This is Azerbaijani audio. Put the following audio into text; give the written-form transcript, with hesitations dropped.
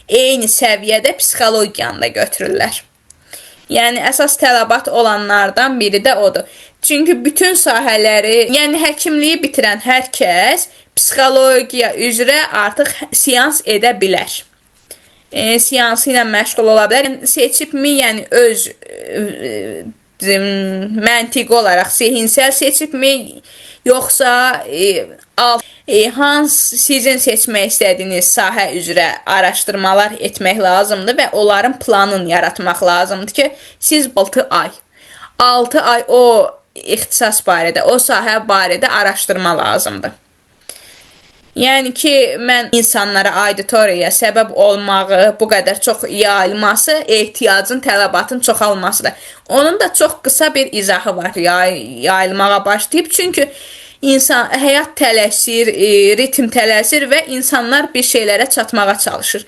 eyni səviyyədə psixologiyanı da götürürlər. Yəni əsas tələbat olanlardan biri də odur. Çünki bütün sahələri, yəni həkimliyi bitirən hər kəs psixologiya üzrə artıq seans edə bilər. Seansı ilə məşğul ola bilər. Seçibmi, yəni öz məntiqi olaraq zihinsel seçibmi, yoxsa hansı sizin seçmək istədiyiniz sahə üzrə araşdırmalar etmək lazımdır və onların planını yaratmaq lazımdır ki, siz 6 ay o ixtisas barədə, o sahə barədə araşdırma lazımdır. Yəni ki, mən insanlara, auditoriyaya səbəb olmağı, bu qədər çox yayılması, ehtiyacın, tələbatın çoxalmasıdır. Onun da çox qısa bir izahı var yayılmağa başlayıb. Çünki həyat tələsir, ritm tələsir və insanlar bir şeylərə çatmağa çalışır.